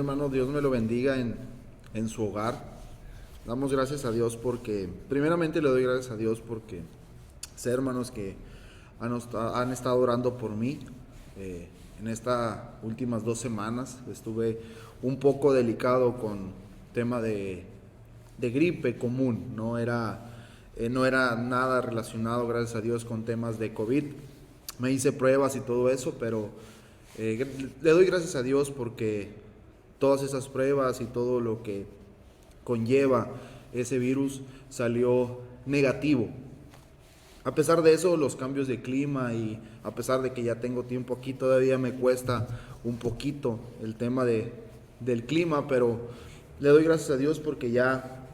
hermano, Dios me lo bendiga en su hogar. Damos gracias a Dios porque, primeramente le doy gracias a Dios porque sé, hermanos, que han estado orando por mí. En estas últimas 2 semanas estuve un poco delicado con tema de gripe común. No era nada relacionado, gracias a Dios, con temas de COVID. Me hice pruebas y todo eso, pero le doy gracias a Dios porque todas esas pruebas y todo lo que conlleva ese virus salió negativo. A pesar de eso, los cambios de clima y a pesar de que ya tengo tiempo aquí, todavía me cuesta un poquito el tema del clima, pero le doy gracias a Dios porque ya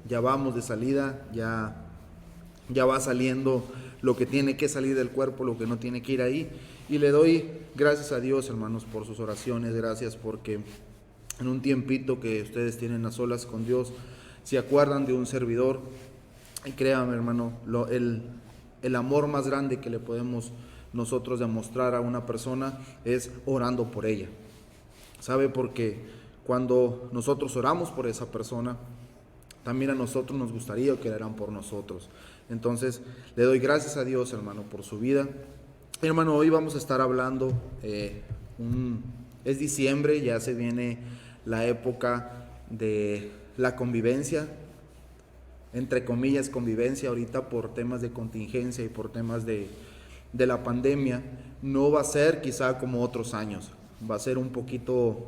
vamos de salida, ya va saliendo lo que tiene que salir del cuerpo, lo que no tiene que ir ahí. Y le doy gracias a Dios, hermanos, por sus oraciones. Gracias porque en un tiempito que ustedes tienen a solas con Dios, se acuerdan de un servidor. Y créanme, hermano, el amor más grande que le podemos nosotros demostrar a una persona es orando por ella. ¿Sabe? Porque cuando nosotros oramos por esa persona, también a nosotros nos gustaría que oraran por nosotros. Entonces, le doy gracias a Dios, hermano, por su vida. Hermano, hoy vamos a estar hablando, es diciembre, ya se viene la época de la convivencia, entre comillas convivencia ahorita por temas de contingencia y por temas de la pandemia. No va a ser quizá como otros años, va a ser un poquito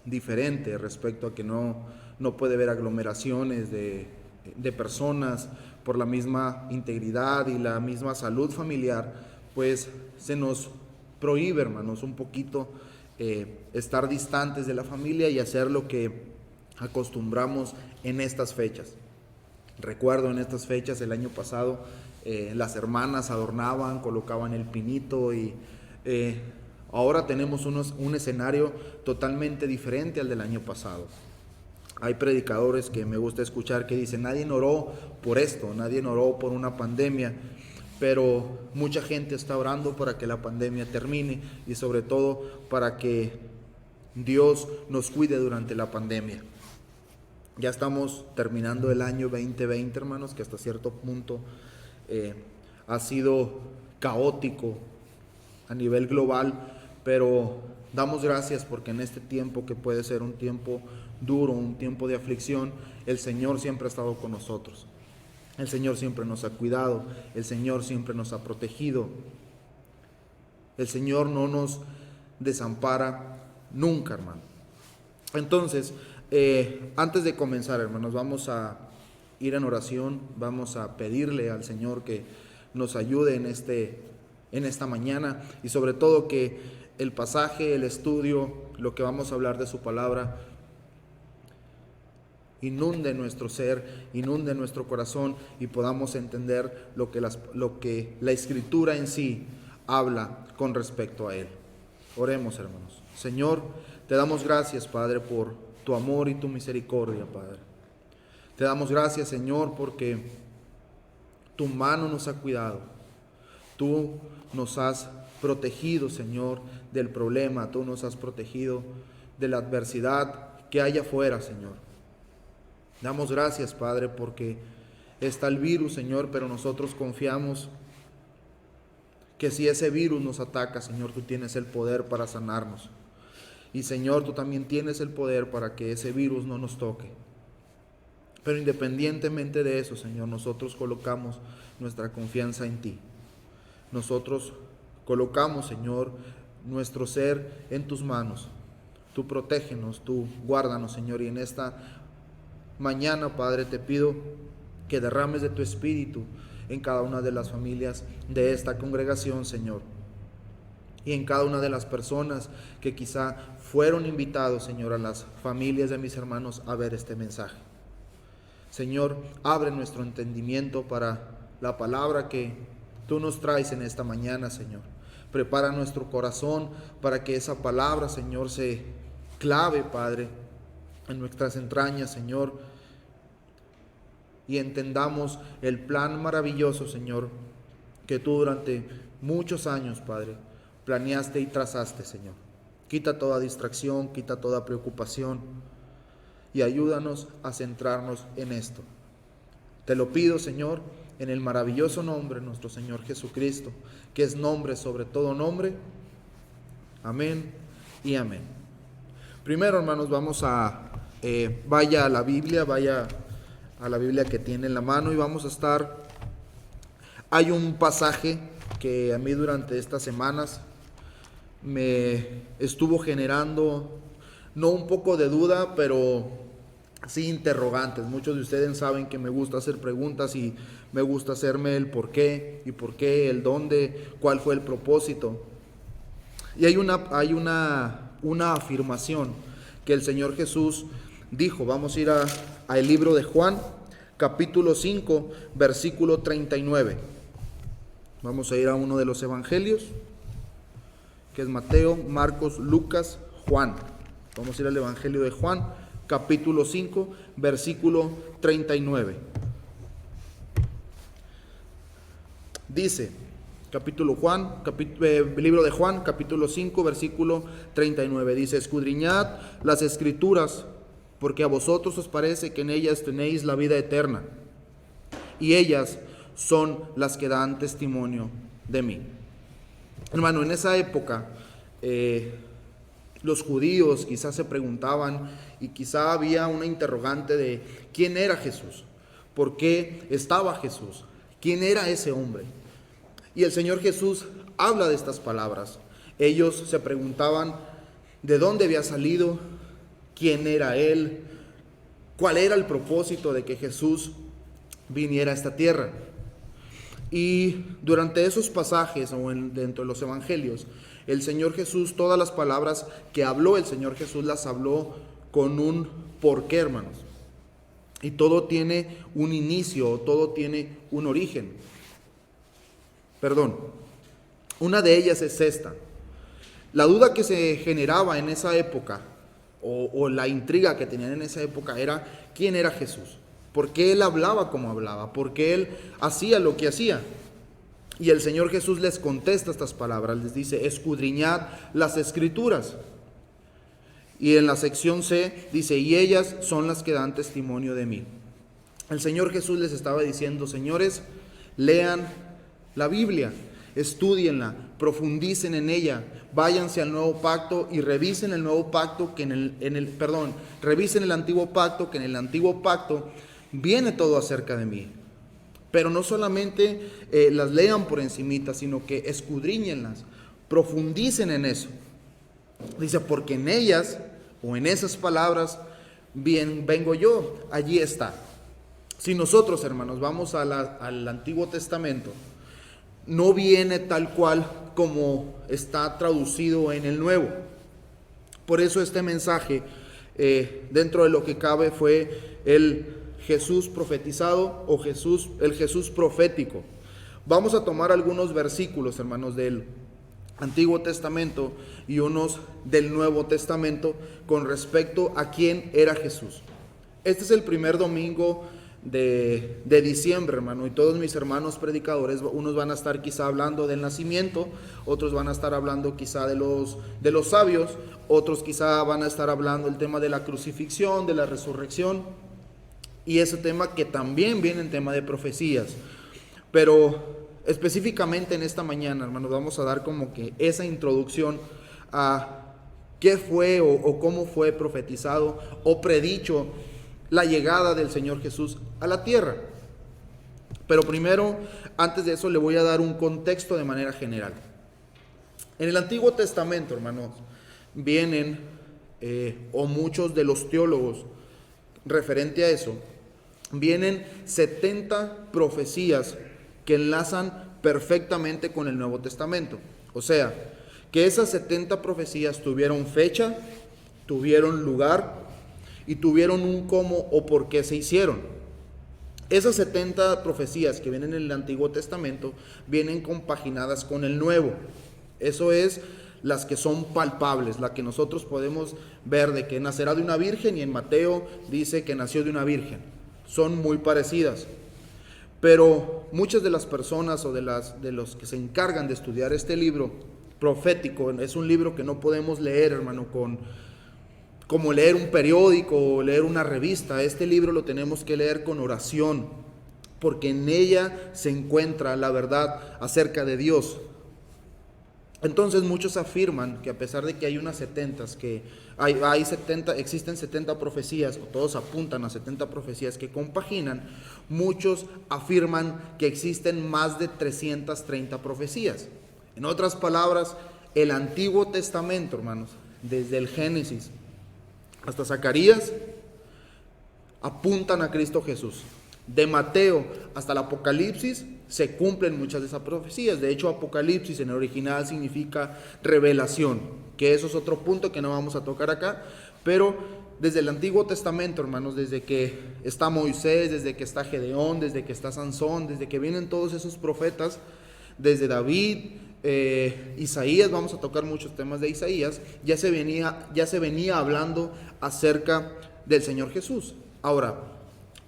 diferente respecto a que no puede haber aglomeraciones de personas por la misma integridad y la misma salud familiar. Pues se nos prohíbe, hermanos, un poquito estar distantes de la familia y hacer lo que acostumbramos en estas fechas. Recuerdo en estas fechas el año pasado, las hermanas adornaban, colocaban el pinito y ahora tenemos un escenario totalmente diferente al del año pasado. Hay predicadores que me gusta escuchar que dicen, nadie oró por esto, nadie oró por una pandemia, pero mucha gente está orando para que la pandemia termine y sobre todo para que Dios nos cuide durante la pandemia. Ya estamos terminando el año 2020, hermanos, que hasta cierto punto ha sido caótico a nivel global, pero damos gracias porque en este tiempo, que puede ser un tiempo duro, un tiempo de aflicción, el Señor siempre ha estado con nosotros. El Señor siempre nos ha cuidado, el Señor siempre nos ha protegido. El Señor no nos desampara nunca, hermano. Entonces, antes de comenzar, hermanos, vamos a ir en oración, vamos a pedirle al Señor que nos ayude en esta mañana y sobre todo que el pasaje, el estudio, lo que vamos a hablar de su palabra, inunde nuestro ser, inunde nuestro corazón y podamos entender lo que la Escritura en sí habla con respecto a Él. Oremos, hermanos. Señor, te damos gracias, Padre, por tu amor y tu misericordia, Padre. Te damos gracias, Señor, porque tu mano nos ha cuidado. Tú nos has protegido, Señor, del problema. Tú nos has protegido de la adversidad que hay afuera, Señor. Damos gracias, Padre, porque está el virus, Señor, pero nosotros confiamos que si ese virus nos ataca, Señor, tú tienes el poder para sanarnos. Y, Señor, tú también tienes el poder para que ese virus no nos toque. Pero independientemente de eso, Señor, nosotros colocamos nuestra confianza en ti. Nosotros colocamos, Señor, nuestro ser en tus manos. Tú protégenos, tú guárdanos, Señor, y en esta mañana, Padre, te pido que derrames de tu espíritu en cada una de las familias de esta congregación, Señor, y en cada una de las personas que quizá fueron invitados, Señor, a las familias de mis hermanos a ver este mensaje. Señor, abre nuestro entendimiento para la palabra que tú nos traes en esta mañana, Señor. Prepara nuestro corazón para que esa palabra, Señor, se clave, Padre, en nuestras entrañas, Señor, y entendamos el plan maravilloso, Señor, que tú durante muchos años, Padre, planeaste y trazaste, Señor. Quita toda distracción, quita toda preocupación y ayúdanos a centrarnos en esto. Te lo pido, Señor, en el maravilloso nombre de nuestro Señor Jesucristo, que es nombre sobre todo nombre. Amén y amén. Primero, hermanos, vamos vaya a la Biblia que tiene en la mano y vamos a estar. Hay un pasaje que a mí durante estas semanas me estuvo generando, no un poco de duda, pero sí interrogantes. Muchos de ustedes saben que me gusta hacer preguntas y me gusta hacerme el por qué, el dónde, cuál fue el propósito. Y hay una afirmación que el Señor Jesús dijo. Vamos a ir al libro de Juan, capítulo 5, versículo 39. Vamos a ir a uno de los evangelios, que es Mateo, Marcos, Lucas, Juan. Vamos a ir al evangelio de Juan, capítulo 5, versículo 39. Dice, libro de Juan, capítulo 5, versículo 39. Dice: escudriñad las escrituras, porque a vosotros os parece que en ellas tenéis la vida eterna, y ellas son las que dan testimonio de mí. Hermano, en esa época los judíos quizás se preguntaban, y quizá había una interrogante de quién era Jesús, por qué estaba Jesús, quién era ese hombre. Y el Señor Jesús habla de estas palabras. Ellos se preguntaban de dónde había salido, quién era Él, cuál era el propósito de que Jesús viniera a esta tierra. Y durante esos pasajes o dentro de los evangelios, el Señor Jesús, todas las palabras que habló el Señor Jesús las habló con un porqué, hermanos. Y todo tiene un inicio, todo tiene un origen. Una de ellas es esta. La duda que se generaba en esa época, o la intriga que tenían en esa época, era quién era Jesús. ¿Por qué Él hablaba como hablaba? ¿Por qué Él hacía lo que hacía? Y el Señor Jesús les contesta estas palabras, les dice: escudriñad las escrituras. Y en la sección C dice: y ellas son las que dan testimonio de mí. El Señor Jesús les estaba diciendo: señores, lean la Biblia, estúdienla, profundicen en ella, váyanse al nuevo pacto y revisen el nuevo pacto revisen el antiguo pacto, que en el antiguo pacto viene todo acerca de mí. Pero no solamente las lean por encimita, sino que escudriñenlas, profundicen en eso. Dice: porque en ellas, o en esas palabras, vengo yo, allí está. Si nosotros, hermanos, vamos al Antiguo Testamento, no viene tal cual como está traducido en el Nuevo. Por eso este mensaje, dentro de lo que cabe, fue el Jesús profetizado o el Jesús profético. Vamos a tomar algunos versículos, hermanos, del Antiguo Testamento y unos del Nuevo Testamento con respecto a quién era Jesús. Este es el primer domingo de diciembre, hermano, y todos mis hermanos predicadores, unos van a estar quizá hablando del nacimiento, otros van a estar hablando quizá de los sabios, otros quizá van a estar hablando el tema de la crucifixión, de la resurrección, y ese tema que también viene en tema de profecías. Pero específicamente en esta mañana, hermanos, vamos a dar como que esa introducción a qué fue o cómo fue profetizado o predicho la llegada del Señor Jesús a la tierra. Pero primero, antes de eso, le voy a dar un contexto de manera general. En el Antiguo Testamento, hermanos, vienen, o muchos de los teólogos referente a eso, vienen 70 profecías que enlazan perfectamente con el Nuevo Testamento. O sea, que esas 70 profecías tuvieron fecha, tuvieron lugar y tuvieron un cómo o por qué se hicieron. Esas 70 profecías que vienen en el Antiguo Testamento vienen compaginadas con el Nuevo. Eso es, las que son palpables, las que nosotros podemos ver de que nacerá de una virgen, y en Mateo dice que nació de una virgen. Son muy parecidas. Pero muchas de las personas o de los que se encargan de estudiar este libro profético, es un libro que no podemos leer, hermano, como leer un periódico o leer una revista. Este libro lo tenemos que leer con oración, porque en ella se encuentra la verdad acerca de Dios. Entonces muchos afirman que a pesar de que hay unas 70, que existen 70 profecías, o todos apuntan a 70 profecías que compaginan, muchos afirman que existen más de 330 profecías. En otras palabras, el Antiguo Testamento, hermanos, desde el Génesis hasta Zacarías, apuntan a Cristo Jesús. De Mateo hasta el Apocalipsis se cumplen muchas de esas profecías. De hecho, Apocalipsis en el original significa revelación, que eso es otro punto que no vamos a tocar acá. Pero desde el Antiguo Testamento, hermanos, desde que está Moisés, desde que está Gedeón, desde que está Sansón, desde que vienen todos esos profetas, desde David, Isaías, vamos a tocar muchos temas de Isaías, ya se venía hablando acerca del Señor Jesús. Ahora,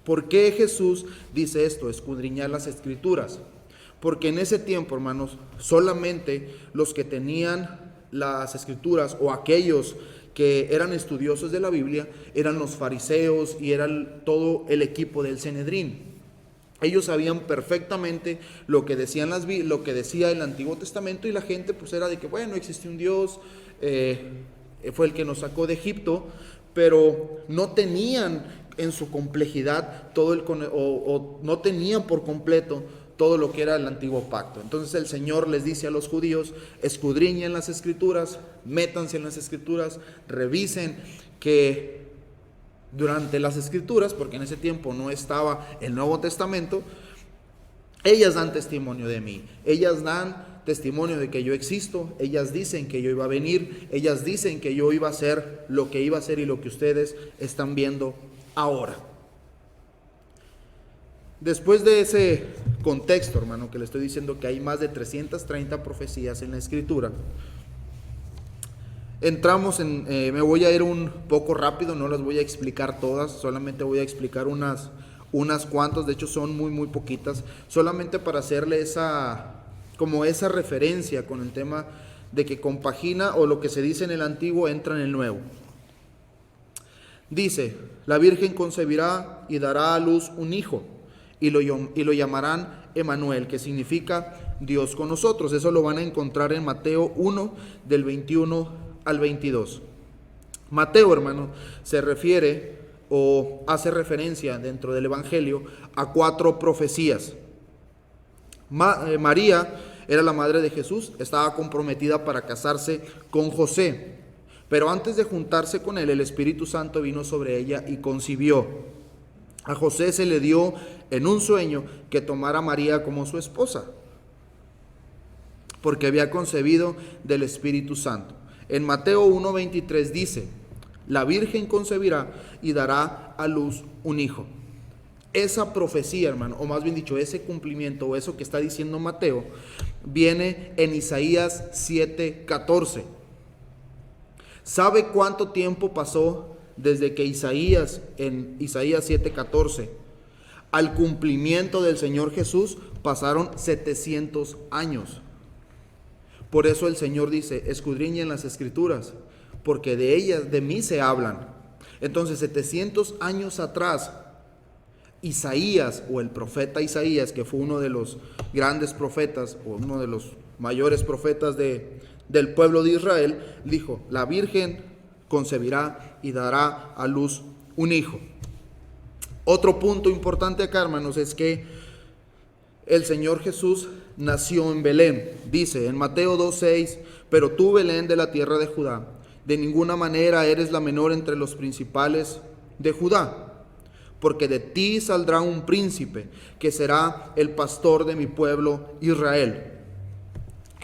¿por qué Jesús dice esto? Escudriñar las Escrituras. Porque en ese tiempo, hermanos, solamente los que tenían las Escrituras, o aquellos que eran estudiosos de la Biblia, eran los fariseos y eran todo el equipo del Sanedrín. Ellos sabían perfectamente lo que decía el Antiguo Testamento, y la gente pues era de que, bueno, existe un Dios, fue el que nos sacó de Egipto, pero no tenían en su complejidad no tenían por completo todo lo que era el antiguo pacto. Entonces el Señor les dice a los judíos: escudriñen las Escrituras, métanse en las Escrituras, revisen que durante las Escrituras, porque en ese tiempo no estaba el Nuevo Testamento, ellas dan testimonio de mí, ellas dan testimonio de que yo existo, ellas dicen que yo iba a venir, ellas dicen que yo iba a hacer lo que iba a hacer y lo que ustedes están viendo ahora. Después de ese contexto, hermano, que le estoy diciendo que hay más de 330 profecías en la Escritura, entramos me voy a ir un poco rápido, no las voy a explicar todas, solamente voy a explicar unas cuantas, de hecho son muy poquitas, solamente para hacerle esa referencia con el tema de que compagina, o lo que se dice en el antiguo entra en el nuevo. Dice: la Virgen concebirá y dará a luz un hijo, y lo llamarán Emanuel, que significa Dios con nosotros. Eso lo van a encontrar en Mateo 1, del 21 al 22. Mateo, hermano, se refiere o hace referencia dentro del Evangelio a 4 profecías. María era la madre de Jesús, estaba comprometida para casarse con José. Pero antes de juntarse con él, el Espíritu Santo vino sobre ella y concibió. A José se le dio en un sueño que tomara a María como su esposa, porque había concebido del Espíritu Santo. En Mateo 1:23 dice: la Virgen concebirá y dará a luz un hijo. Esa profecía, hermano, o más bien dicho, ese cumplimiento, o eso que está diciendo Mateo, viene en Isaías 7:14. ¿Sabe cuánto tiempo pasó desde que en Isaías 7:14 al cumplimiento del Señor Jesús? Pasaron 700 años. Por eso el Señor dice: escudriñen las Escrituras, porque de ellas, de mí se hablan. Entonces, 700 años atrás, Isaías, o el profeta Isaías, que fue uno de los grandes profetas, o uno de los mayores profetas del pueblo de Israel, dijo: la Virgen concebirá y dará a luz un hijo. Otro punto importante acá, hermanos, es que el Señor Jesús nació en Belén. Dice en Mateo 2:6: pero tú, Belén, de la tierra de Judá, de ninguna manera eres la menor entre los principales de Judá, porque de ti saldrá un príncipe que será el pastor de mi pueblo Israel.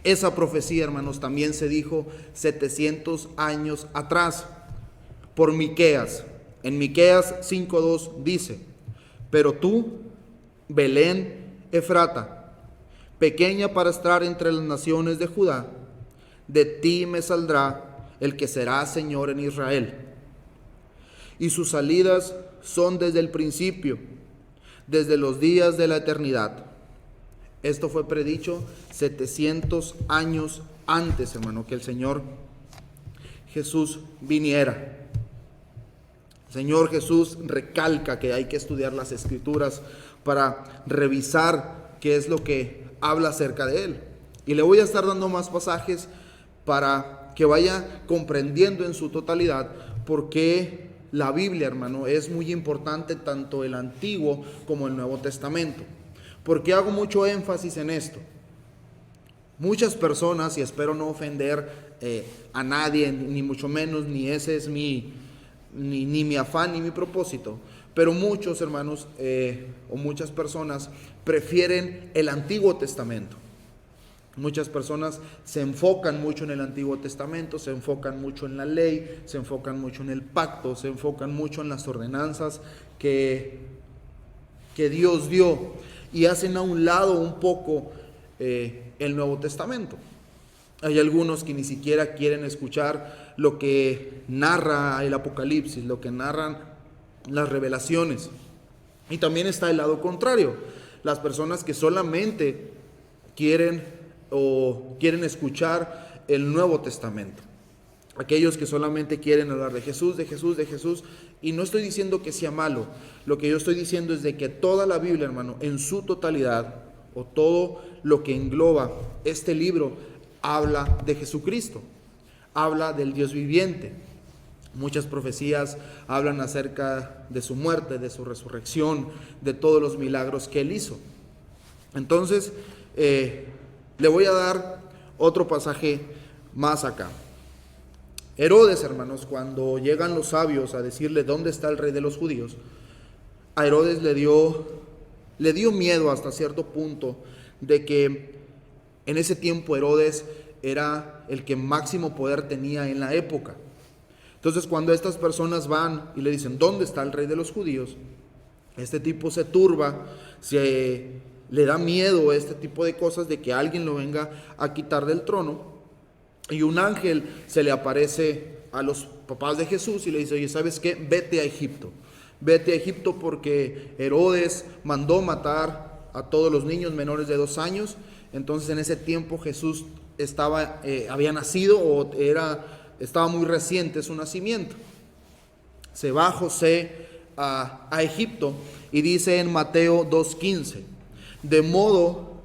Esa profecía, hermanos, también se dijo 700 años atrás por Miqueas. En Miqueas 5:2 dice: pero tú, Belén Efrata, pequeña para estar entre las naciones de Judá, de ti me saldrá el que será Señor en Israel. Y sus salidas son desde el principio, desde los días de la eternidad. Esto fue predicho 700 años antes, hermano, que el Señor Jesús viniera. El Señor Jesús recalca que hay que estudiar las Escrituras para revisar qué es lo que habla acerca de Él. Y le voy a estar dando más pasajes para que vaya comprendiendo en su totalidad por qué la Biblia, hermano, es muy importante, tanto el Antiguo como el Nuevo Testamento. ¿Por qué hago mucho énfasis en esto? Muchas personas, y espero no ofender a nadie, ni mucho menos, ni ese es ni mi afán ni mi propósito, pero muchos hermanos o muchas personas prefieren el Antiguo Testamento. Muchas personas se enfocan mucho en el Antiguo Testamento, se enfocan mucho en la ley, se enfocan mucho en el pacto, se enfocan mucho en las ordenanzas que Dios dio, y hacen a un lado un poco el Nuevo Testamento. Hay algunos que ni siquiera quieren escuchar lo que narra el Apocalipsis, lo que narran las revelaciones. Y también está el lado contrario, las personas que solamente quieren escuchar el Nuevo Testamento. Aquellos que solamente quieren hablar de Jesús, de Jesús, de Jesús. Y no estoy diciendo que sea malo. Lo que yo estoy diciendo es de que toda la Biblia, hermano, en su totalidad, o todo lo que engloba este libro, habla de Jesucristo. Habla del Dios viviente. Muchas profecías hablan acerca de su muerte, de su resurrección, de todos los milagros que Él hizo. Entonces, le voy a dar otro pasaje más acá. Herodes, hermanos, cuando llegan los sabios a decirle dónde está el rey de los judíos, a Herodes le dio miedo hasta cierto punto de que en ese tiempo Herodes era el que máximo poder tenía en la época. Entonces, cuando estas personas van y le dicen ¿dónde está el rey de los judíos?, este tipo se turba, le da miedo este tipo de cosas, de que alguien lo venga a quitar del trono. Y un ángel se le aparece a los papás de Jesús y le dice: oye, ¿sabes qué? Vete a Egipto. Vete a Egipto porque Herodes mandó matar a todos los niños menores de 2 años. Entonces en ese tiempo Jesús había nacido, o estaba muy reciente su nacimiento. Se va José a Egipto, y dice en Mateo 2:15: de modo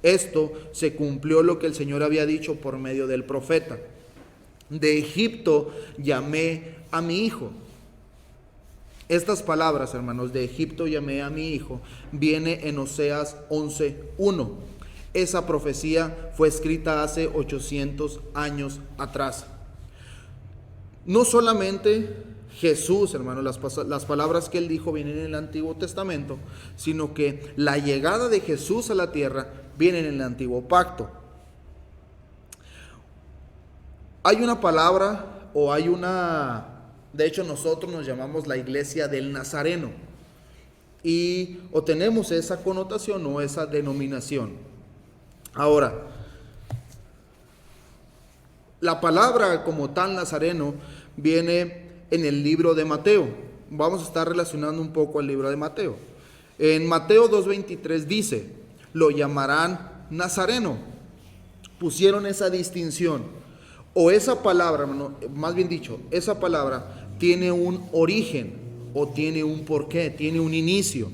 esto se cumplió lo que el Señor había dicho por medio del profeta: de Egipto llamé a mi hijo. Estas palabras, hermanos, de Egipto llamé a mi hijo, viene en Oseas 11:1. Esa profecía fue escrita hace 800 años atrás. No solamente Jesús, hermanos, las palabras que Él dijo vienen en el Antiguo Testamento, sino que la llegada de Jesús a la tierra viene en el Antiguo Pacto. Hay una palabra, de hecho nosotros nos llamamos la iglesia del Nazareno, o tenemos esa connotación o esa denominación. Ahora, la palabra como tal Nazareno viene en el libro de Mateo. Vamos a estar relacionando un poco al libro de Mateo. En Mateo 2:23 dice: lo llamarán Nazareno. Pusieron esa distinción, o esa palabra, más bien dicho, esa palabra tiene un origen, o tiene un porqué, tiene un inicio.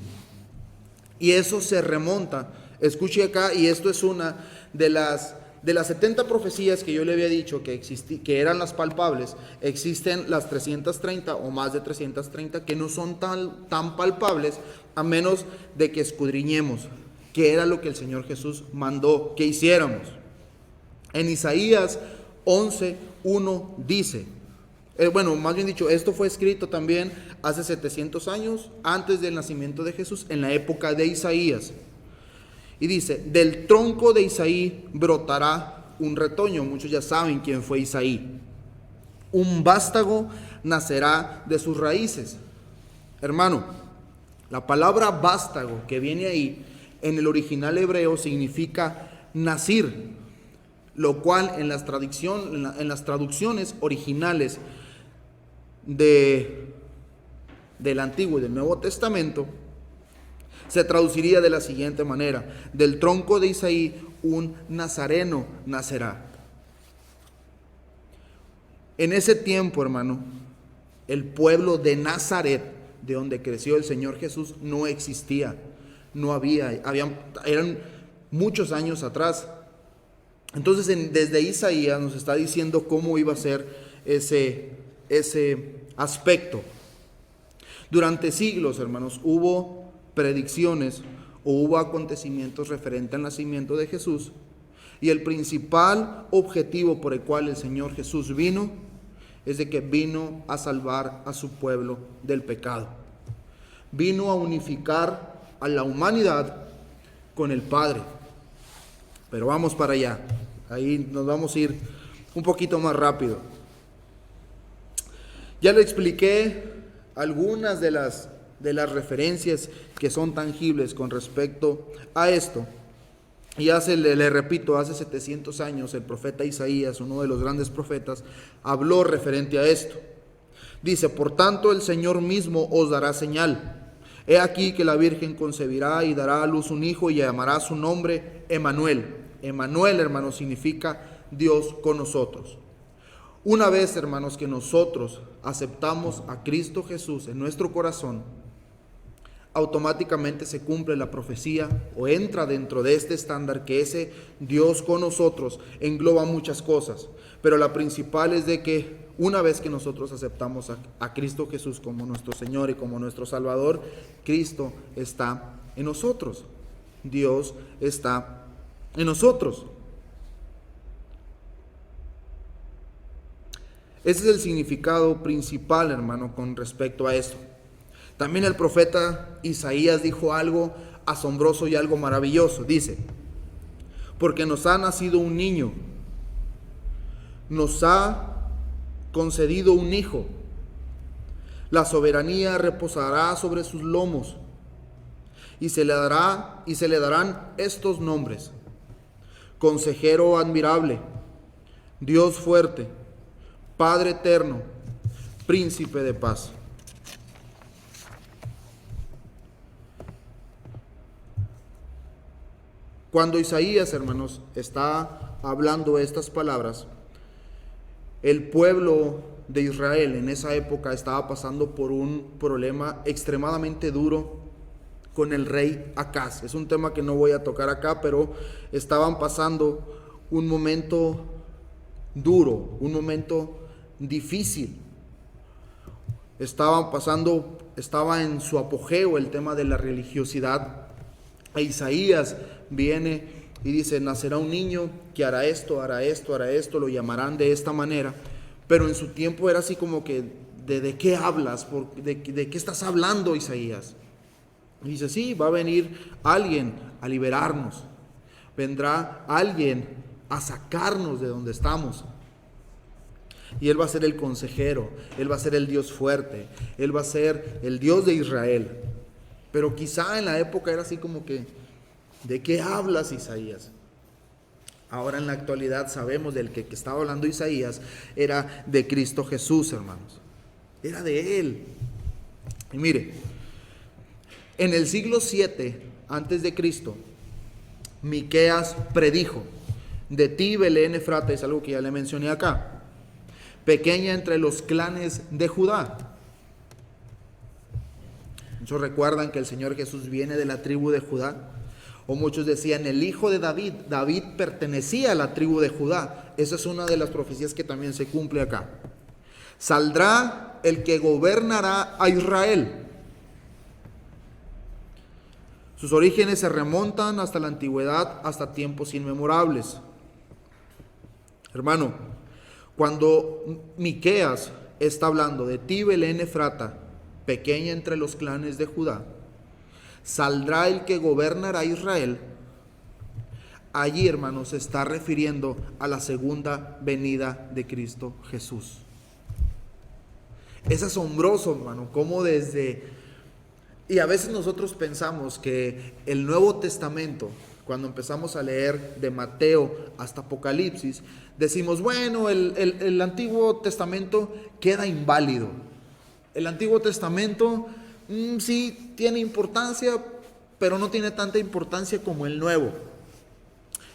Y eso se remonta, escuche acá, y esto es una de las 70 profecías que yo le había dicho que eran las palpables. Existen las 330 o más de 330 que no son tan palpables, a menos de que escudriñemos qué era lo que el Señor Jesús mandó que hiciéramos. En Isaías 11:1 dice, más bien dicho, esto fue escrito también hace 700 años antes del nacimiento de Jesús, en la época de Isaías. Y dice: del tronco de Isaí brotará un retoño. Muchos ya saben quién fue Isaí. Un vástago nacerá de sus raíces. Hermano, la palabra vástago que viene ahí en el original hebreo significa nacir, lo cual en las traducciones originales del Antiguo y del Nuevo Testamento Se traduciría de la siguiente manera: del tronco de Isaí un nazareno nacerá. En ese tiempo, hermano, el pueblo de Nazaret, de donde creció el Señor Jesús, no existía, no eran muchos años atrás. Entonces, desde Isaías nos está diciendo cómo iba a ser ese aspecto. Durante siglos, hermanos, hubo predicciones o hubo acontecimientos referentes al nacimiento de Jesús, y el principal objetivo por el cual el Señor Jesús vino es de que vino a salvar a su pueblo del pecado. Vino a unificar a la humanidad con el Padre. Pero vamos para allá. Ahí nos vamos a ir un poquito más rápido. Ya le expliqué algunas de las referencias que son tangibles con respecto a esto. Y le repito, hace 700 años el profeta Isaías, uno de los grandes profetas, habló referente a esto. Dice: por tanto el Señor mismo os dará señal. He aquí que la Virgen concebirá y dará a luz un hijo y llamará su nombre Emmanuel. Emmanuel, hermanos, significa Dios con nosotros. Una vez, hermanos, que nosotros aceptamos a Cristo Jesús en nuestro corazón, automáticamente se cumple la profecía o entra dentro de este estándar que ese Dios con nosotros engloba muchas cosas, pero la principal es de que una vez que nosotros aceptamos a Cristo Jesús como nuestro Señor y como nuestro Salvador, Cristo está en nosotros, Dios está en nosotros. Ese es el significado principal, hermano, con respecto a esto. También el profeta Isaías dijo algo asombroso y algo maravilloso. Dice: porque nos ha nacido un niño, nos ha concedido un hijo, la soberanía reposará sobre sus lomos, y se le darán estos nombres: Consejero admirable, Dios fuerte, Padre eterno, Príncipe de paz. Cuando Isaías, hermanos, está hablando estas palabras, el pueblo de Israel en esa época estaba pasando por un problema extremadamente duro con el rey Acaz. Es un tema que no voy a tocar acá, pero estaban pasando un momento duro, un momento difícil. Estaba en su apogeo el tema de la religiosidad. E Isaías viene y dice: nacerá un niño que hará esto, lo llamarán de esta manera. Pero en su tiempo era así como que, ¿de qué hablas? ¿De qué estás hablando, Isaías? Y dice: sí, va a venir alguien a liberarnos. Vendrá alguien a sacarnos de donde estamos. Y Él va a ser el consejero, Él va a ser el Dios fuerte, Él va a ser el Dios de Israel. Pero quizá en la época era así como que, ¿de qué hablas, Isaías? Ahora en la actualidad sabemos del que estaba hablando Isaías era de Cristo Jesús, hermanos. Era de Él. Y mire, en el siglo 7 antes de Cristo, Miqueas predijo: de ti, Belén Efrata, es algo que ya le mencioné acá, pequeña entre los clanes de Judá. Muchos recuerdan que el Señor Jesús viene de la tribu de Judá, o muchos decían el hijo de David. David pertenecía a la tribu de Judá. Esa es una de las profecías que también se cumple acá. Saldrá el que gobernará a Israel. Sus orígenes se remontan hasta la antigüedad, hasta tiempos inmemorables. Hermano, cuando Miqueas está hablando de ti, Belén Efrata, pequeña entre los clanes de Judá, saldrá el que gobernará a Israel, allí, hermanos, se está refiriendo a la segunda venida de Cristo Jesús. Es asombroso, hermano, cómo y a veces nosotros pensamos que el Nuevo Testamento, cuando empezamos a leer de Mateo hasta Apocalipsis, decimos: bueno, el Antiguo Testamento queda inválido. El Antiguo Testamento sí tiene importancia, pero no tiene tanta importancia como el nuevo.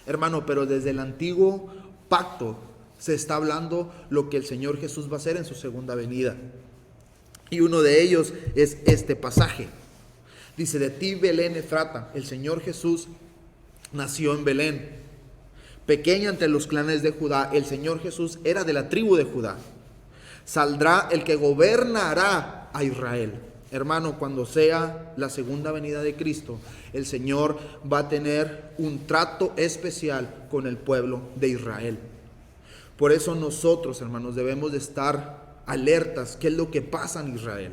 Hermano, pero desde el antiguo pacto se está hablando lo que el Señor Jesús va a hacer en su segunda venida. Y uno de ellos es este pasaje. Dice: de ti, Belén Efrata, el Señor Jesús nació en Belén, pequeña entre los clanes de Judá. El Señor Jesús era de la tribu de Judá. Saldrá el que gobernará a Israel. Hermano, cuando sea la segunda venida de Cristo, el Señor va a tener un trato especial con el pueblo de Israel. Por eso nosotros, hermanos, debemos de estar alertas. ¿Qué es lo que pasa en Israel?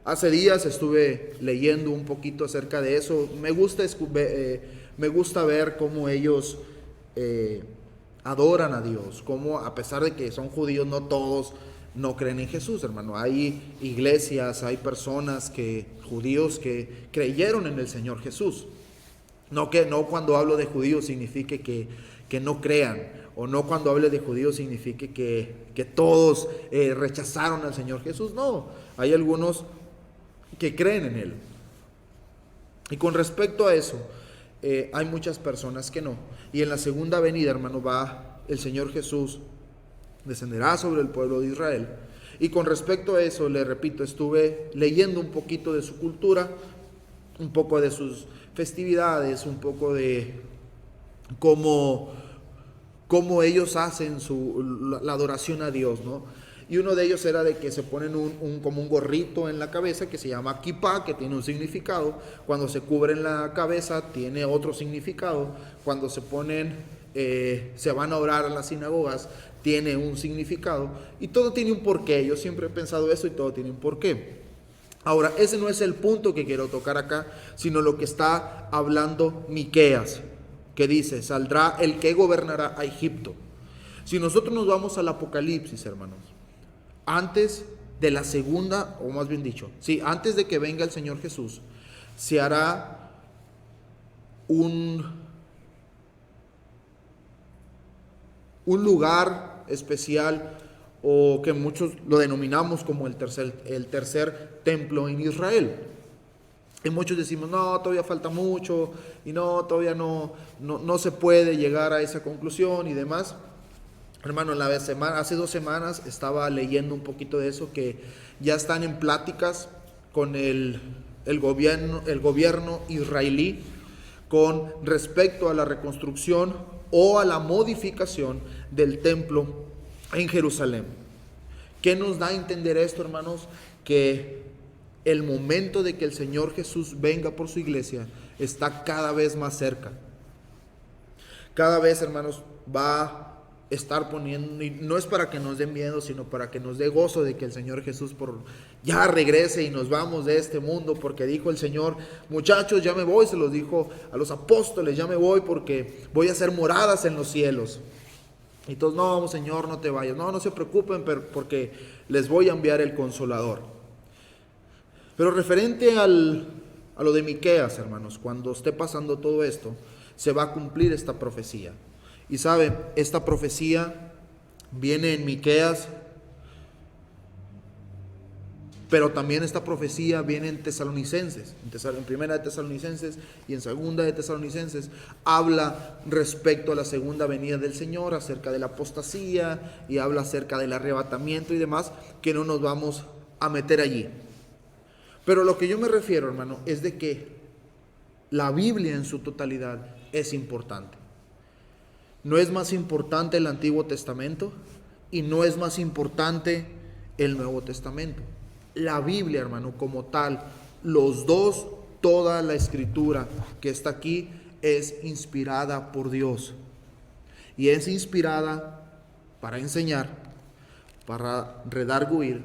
Hace días estuve leyendo un poquito acerca de eso. Me gusta ver cómo ellos adoran a Dios, cómo a pesar de que son judíos, no todos no creen en Jesús, hermano. Hay iglesias, hay personas judíos que creyeron en el Señor Jesús. No cuando hablo de judíos signifique que no crean, o no cuando hable de judíos signifique que todos rechazaron al Señor Jesús. No, hay algunos que creen en Él. Y con respecto a eso, hay muchas personas que no. Y en la segunda venida, hermano, el Señor Jesús descenderá sobre el pueblo de Israel. Y con respecto a eso, le repito, estuve leyendo un poquito de su cultura, un poco de sus festividades, un poco de cómo ellos hacen la adoración a Dios, ¿no? Y uno de ellos era de que se ponen como un gorrito en la cabeza que se llama kipá, que tiene un significado. Cuando se cubren la cabeza tiene otro significado. Cuando se van a orar a las sinagogas, tiene un significado. Y todo tiene un porqué. Yo siempre he pensado eso y todo tiene un porqué. Ahora, ese no es el punto que quiero tocar acá, sino lo que está hablando Miqueas, que dice: saldrá el que gobernará a Egipto. Si nosotros nos vamos al Apocalipsis, hermanos, antes de la segunda, o más bien dicho, antes de que venga el Señor Jesús, se hará un lugar especial, o que muchos lo denominamos como el tercer templo en Israel. Y muchos decimos: no, todavía falta mucho, y no, todavía no se puede llegar a esa conclusión y demás. Hermano, hace 2 semanas estaba leyendo un poquito de eso, que ya están en pláticas con el gobierno israelí con respecto a la reconstrucción o a la modificación del templo en Jerusalén. ¿Qué nos da a entender esto, hermanos? Que el momento de que el Señor Jesús venga por su iglesia está cada vez más cerca. Cada vez, hermanos, va a estar poniendo, y no es para que nos dé miedo, sino para que nos dé gozo de que el Señor Jesús ya regrese y nos vamos de este mundo, porque dijo el Señor: muchachos, ya me voy. Se los dijo a los apóstoles: ya me voy porque voy a hacer moradas en los cielos. Y todos: no, Señor, no te vayas. No se preocupen, porque les voy a enviar el Consolador. Pero referente a lo de Miqueas, hermanos, cuando esté pasando todo esto, se va a cumplir esta profecía. Y sabe, esta profecía viene en Miqueas, pero también esta profecía viene en Tesalonicenses. En primera de Tesalonicenses y en segunda de Tesalonicenses habla respecto a la segunda venida del Señor, acerca de la apostasía, y habla acerca del arrebatamiento y demás, que no nos vamos a meter allí. Pero lo que yo me refiero, hermano, es de que la Biblia en su totalidad es importante. No es más importante el Antiguo Testamento y no es más importante el Nuevo Testamento. La Biblia, hermano, como tal, los dos, toda la escritura que está aquí es inspirada por Dios. Y es inspirada para enseñar, para redarguir,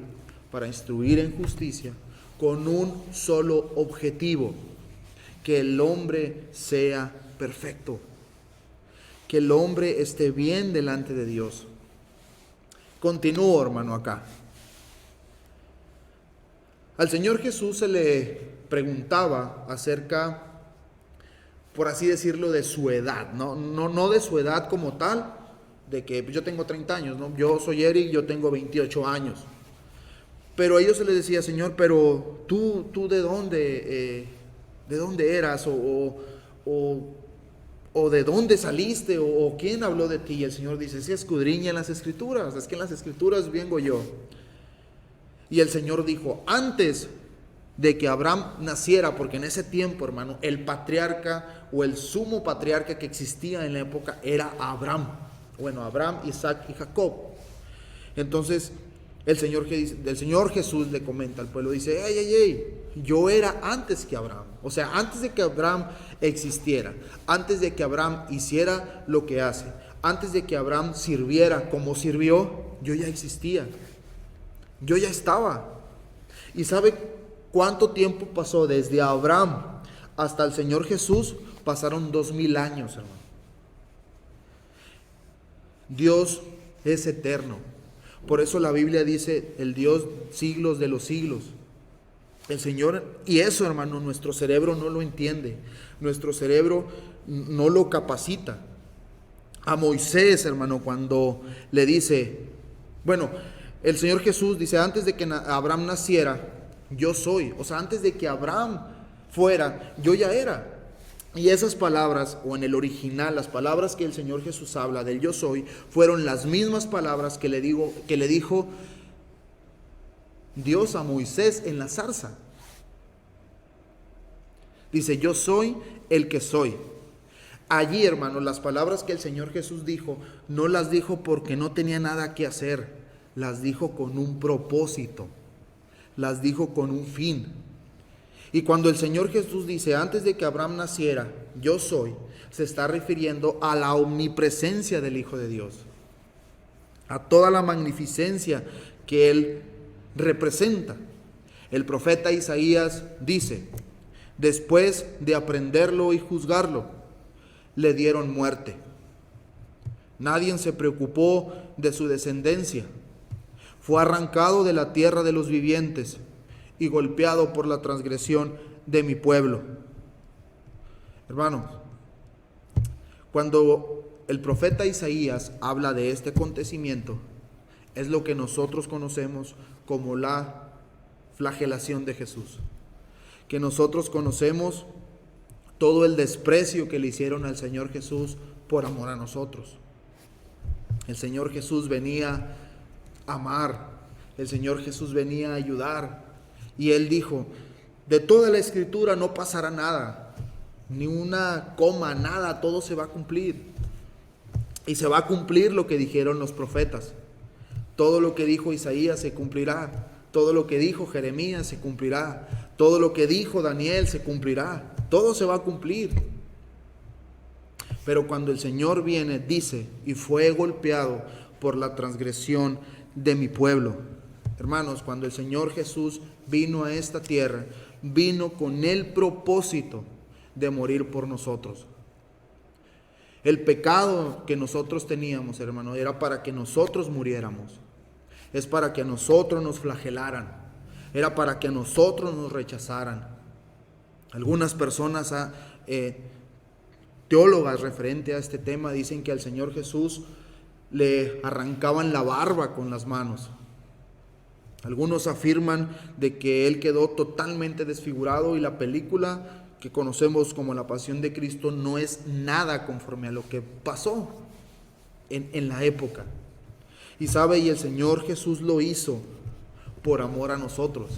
para instruir en justicia, con un solo objetivo: que el hombre sea perfecto, que el hombre esté bien delante de Dios. Continúo, hermano, acá. Al Señor Jesús se le preguntaba acerca, por así decirlo, de su edad, no de su edad como tal, de que yo tengo 30 años, ¿no? Yo soy Eric, yo tengo 28 años. Pero a ellos se les decía: Señor, pero tú ¿de dónde eras? ¿O de dónde saliste? ¿O quién habló de ti? Y el Señor dice: sí, escudriña en las Escrituras, es que en las Escrituras vengo yo. Y el Señor dijo: antes de que Abraham naciera, porque en ese tiempo, hermano, el patriarca o el sumo patriarca que existía en la época era Abraham. Bueno, Abraham, Isaac y Jacob. Entonces el Señor Jesús le comenta al pueblo, dice: yo era antes que Abraham. O sea, antes de que Abraham existiera, antes de que Abraham hiciera lo que hace, antes de que Abraham sirviera como sirvió, yo ya existía, yo ya estaba. ¿Y sabe cuánto tiempo pasó desde Abraham hasta el Señor Jesús? Pasaron 2000 años, hermano. Dios es eterno. Por eso la Biblia dice: el Dios siglos de los siglos. El Señor, y eso, hermano, nuestro cerebro no lo entiende, nuestro cerebro no lo capacita. A Moisés, hermano, cuando le dice, bueno, el Señor Jesús dice: antes de que Abraham naciera, yo soy. O sea, antes de que Abraham fuera, yo ya era. Y esas palabras, o en el original, las palabras que el Señor Jesús habla del yo soy, fueron las mismas palabras que le dijo Dios a Moisés en la zarza. Dice: yo soy el que soy. Allí, hermano, las palabras que el Señor Jesús dijo, no las dijo porque no tenía nada que hacer, las dijo con un propósito, las dijo con un fin. Y cuando el Señor Jesús dice: antes de que Abraham naciera, yo soy, se está refiriendo a la omnipresencia del Hijo de Dios, a toda la magnificencia que Él representa. El profeta Isaías dice: después de aprenderlo y juzgarlo, le dieron muerte. Nadie se preocupó de su descendencia. Fue arrancado de la tierra de los vivientes y golpeado por la transgresión de mi pueblo. Hermanos, cuando el profeta Isaías habla de este acontecimiento, es lo que nosotros conocemos como la flagelación de Jesús. Que nosotros conocemos todo el desprecio que le hicieron al Señor Jesús por amor a nosotros. El Señor Jesús venía a amar, el Señor Jesús venía a ayudar. Y Él dijo: de toda la Escritura no pasará nada, ni una coma, nada, todo se va a cumplir. Y se va a cumplir lo que dijeron los profetas. Todo lo que dijo Isaías se cumplirá. Todo lo que dijo Jeremías se cumplirá. Todo lo que dijo Daniel se cumplirá. Todo se va a cumplir. Pero cuando el Señor viene, dice: y fue golpeado por la transgresión de mi pueblo. Hermanos, cuando el Señor Jesús vino a esta tierra, vino con el propósito de morir por nosotros. El pecado que nosotros teníamos, hermano, era para que nosotros muriéramos. Es para que a nosotros nos flagelaran. Era para que a nosotros nos rechazaran. Algunas personas, teólogas referente a este tema, dicen que al Señor Jesús le arrancaban la barba con las manos. Algunos afirman de que Él quedó totalmente desfigurado, y la película que conocemos como La Pasión de Cristo no es nada conforme a lo que pasó en la época. Y sabe, y el Señor Jesús lo hizo por amor a nosotros.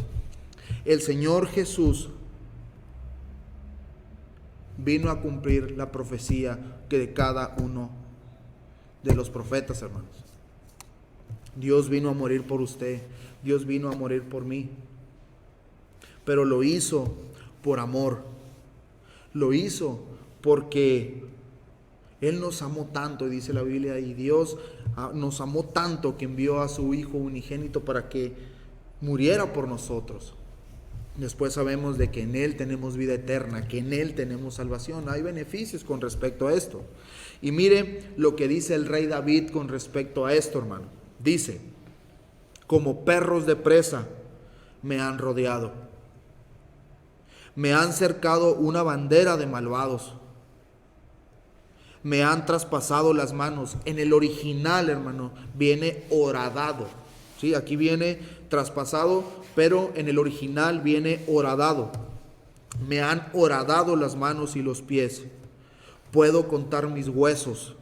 El Señor Jesús vino a cumplir la profecía que de cada uno de los profetas, hermanos. Dios vino a morir por usted, Dios vino a morir por mí, pero lo hizo por amor, lo hizo porque Él nos amó tanto, dice la Biblia, y Dios nos amó tanto que envió a su Hijo unigénito para que muriera por nosotros. Después sabemos de que en Él tenemos vida eterna, que en Él tenemos salvación. Hay beneficios con respecto a esto. Y mire lo que dice el rey David con respecto a esto, hermano. Dice: como perros de presa me han rodeado, me han cercado una bandera de malvados, me han traspasado las manos. En el original, hermano, viene horadado. Sí, aquí viene traspasado, pero en el original viene horadado. Me han horadado las manos y los pies. Puedo contar mis huesos.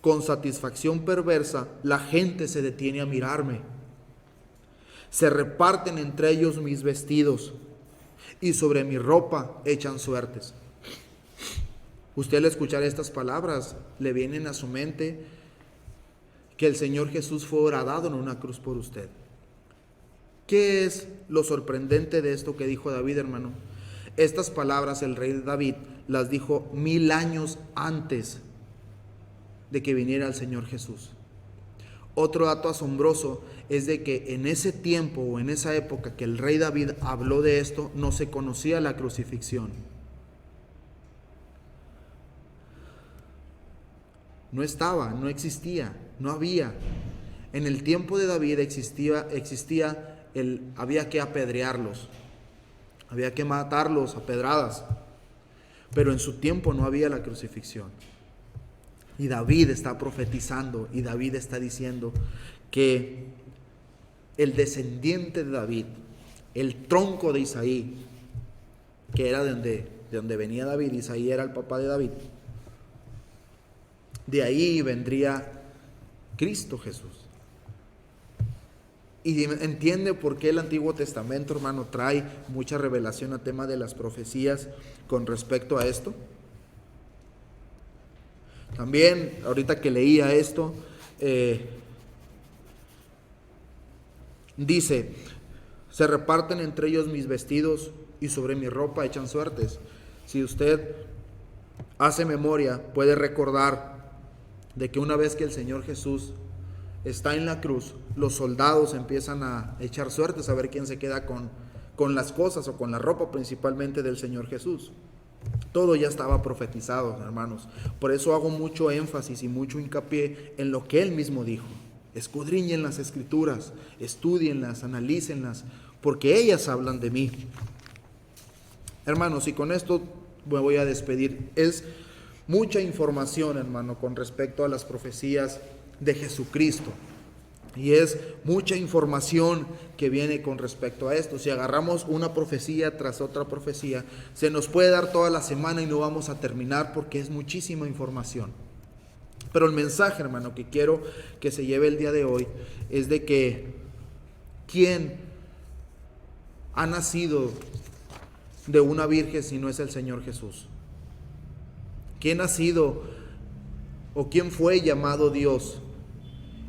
Con satisfacción perversa, la gente se detiene a mirarme. Se reparten entre ellos mis vestidos y sobre mi ropa echan suertes. Usted al escuchar estas palabras le vienen a su mente que el Señor Jesús fue horadado en una cruz por usted. ¿Qué es lo sorprendente de esto que dijo David, hermano? Estas palabras el rey David las dijo 1000 años antes de que viniera el Señor Jesús. Otro dato asombroso es de que en ese tiempo o en esa época que el rey David habló de esto, no se conocía la crucifixión. No estaba, no existía, no había. En el tiempo de David había que apedrearlos, había que matarlos a pedradas, pero en su tiempo no había la crucifixión. Y David está profetizando y David está diciendo que el descendiente de David, el tronco de Isaí, que era de donde venía David, Isaí era el papá de David, de ahí vendría Cristo Jesús. Y entiende por qué el Antiguo Testamento, hermano, trae mucha revelación a tema de las profecías con respecto a esto. También, ahorita que leía esto, dice, se reparten entre ellos mis vestidos y sobre mi ropa echan suertes. Si usted hace memoria, puede recordar de que una vez que el Señor Jesús está en la cruz, los soldados empiezan a echar suertes a ver quién se queda con las cosas o con la ropa principalmente del Señor Jesús. Todo ya estaba profetizado, hermanos. Por eso hago mucho énfasis y mucho hincapié en lo que Él mismo dijo. Escudriñen las Escrituras, estúdienlas, analícenlas, porque ellas hablan de mí. Hermanos, y con esto me voy a despedir. Es mucha información, hermano, con respecto a las profecías de Jesucristo. Y es mucha información que viene con respecto a esto. Si agarramos una profecía tras otra profecía, se nos puede dar toda la semana y no vamos a terminar porque es muchísima información. Pero el mensaje, hermano, que quiero que se lleve el día de hoy es de que ¿quién ha nacido de una virgen si no es el Señor Jesús? ¿Quién ha sido o quién fue llamado Dios?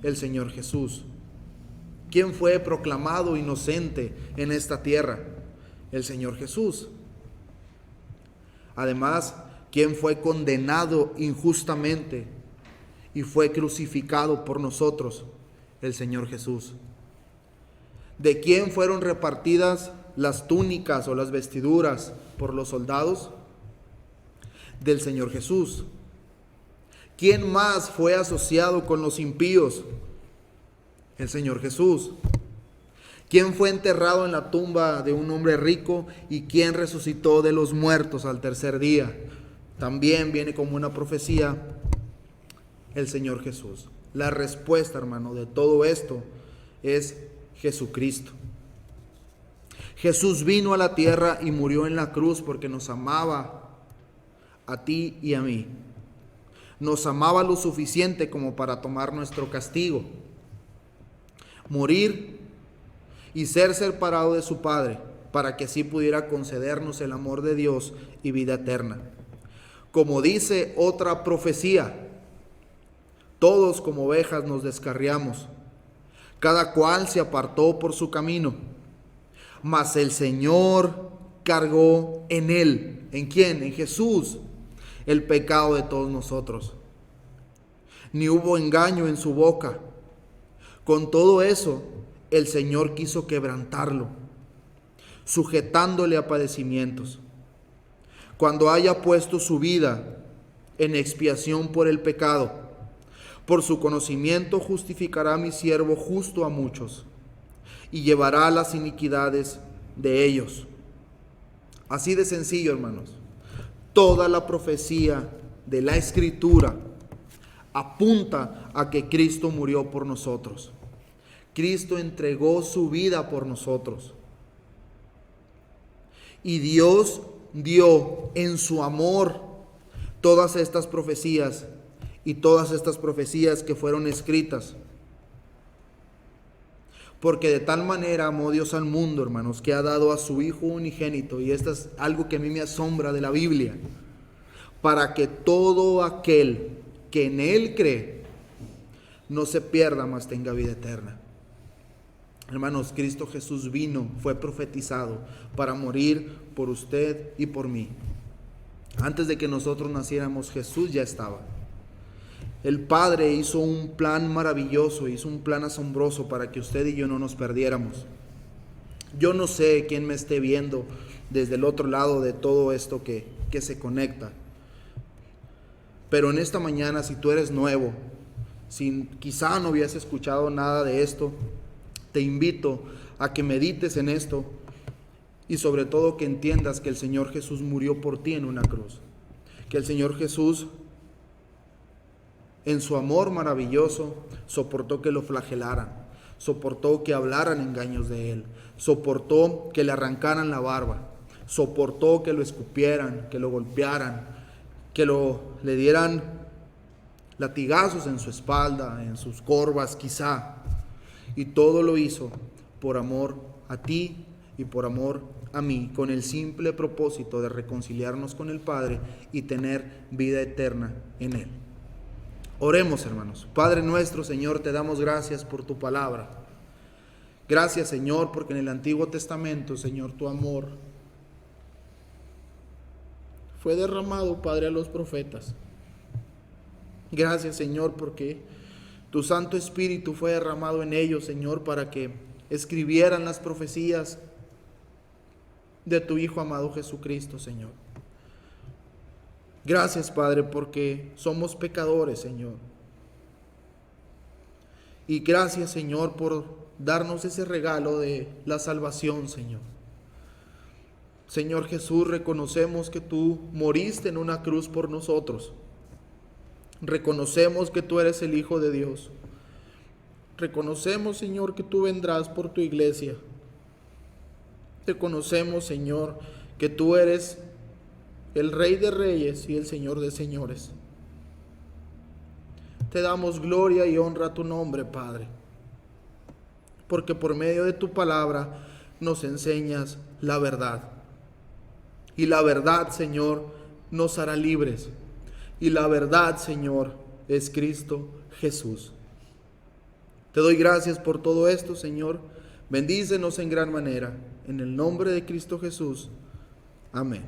El Señor Jesús. ¿Quién fue proclamado inocente en esta tierra? El Señor Jesús. Además, ¿quién fue condenado injustamente y fue crucificado por nosotros? El Señor Jesús. ¿De quién fueron repartidas las túnicas o las vestiduras por los soldados? Del Señor Jesús. ¿Quién más fue asociado con los impíos? El Señor Jesús. ¿Quién fue enterrado en la tumba de un hombre rico y quién resucitó de los muertos al tercer día? También viene como una profecía el Señor Jesús. La respuesta, hermano, de todo esto es Jesucristo. Jesús vino a la tierra y murió en la cruz porque nos amaba a ti y a mí. Nos amaba lo suficiente como para tomar nuestro castigo, morir y ser separado de su Padre, para que así pudiera concedernos el amor de Dios y vida eterna. Como dice otra profecía, todos como ovejas nos descarriamos, cada cual se apartó por su camino, mas el Señor cargó en él. ¿En quién? En Jesús. El pecado de todos nosotros. Ni hubo engaño en su boca. Con todo eso, el Señor quiso quebrantarlo, sujetándole a padecimientos. Cuando haya puesto su vida en expiación por el pecado, por su conocimiento justificará a mi siervo justo a muchos, y llevará las iniquidades de ellos. Así de sencillo, hermanos. Toda la profecía de la Escritura apunta a que Cristo murió por nosotros. Cristo entregó su vida por nosotros. Y Dios dio en su amor todas estas profecías y todas estas profecías que fueron escritas. Porque de tal manera amó Dios al mundo, hermanos, que ha dado a su Hijo unigénito, y esto es algo que a mí me asombra de la Biblia, para que todo aquel que en Él cree no se pierda, mas tenga vida eterna. Hermanos, Cristo Jesús vino, fue profetizado para morir por usted y por mí. Antes de que nosotros naciéramos, Jesús ya estaba. El Padre hizo un plan maravilloso, hizo un plan asombroso para que usted y yo no nos perdiéramos. Yo no sé quién me esté viendo desde el otro lado de todo esto que se conecta. Pero en esta mañana, si tú eres nuevo, si quizá no habías escuchado nada de esto, te invito a que medites en esto y sobre todo que entiendas que el Señor Jesús murió por ti en una cruz. Que el Señor Jesús, en su amor maravilloso, soportó que lo flagelaran, soportó que hablaran engaños de Él, soportó que le arrancaran la barba, soportó que lo escupieran, que lo golpearan, que le dieran latigazos en su espalda, en sus corvas quizá. Y todo lo hizo por amor a ti y por amor a mí, con el simple propósito de reconciliarnos con el Padre y tener vida eterna en Él. Oremos, hermanos. Padre nuestro, Señor, te damos gracias por tu palabra. Gracias, Señor, porque en el Antiguo Testamento, Señor, tu amor fue derramado, Padre, a los profetas. Gracias, Señor, porque tu Santo Espíritu fue derramado en ellos, Señor, para que escribieran las profecías de tu Hijo amado Jesucristo, Señor. Gracias, Padre, porque somos pecadores, Señor. Y gracias, Señor, por darnos ese regalo de la salvación, Señor. Señor Jesús, reconocemos que tú moriste en una cruz por nosotros. Reconocemos que tú eres el Hijo de Dios. Reconocemos, Señor, que tú vendrás por tu iglesia. Reconocemos, Señor, que tú eres el Rey de Reyes y el Señor de Señores. Te damos gloria y honra a tu nombre, Padre, porque por medio de tu palabra nos enseñas la verdad. Y la verdad, Señor, nos hará libres. Y la verdad, Señor, es Cristo Jesús. Te doy gracias por todo esto, Señor. Bendícenos en gran manera. En el nombre de Cristo Jesús. Amén.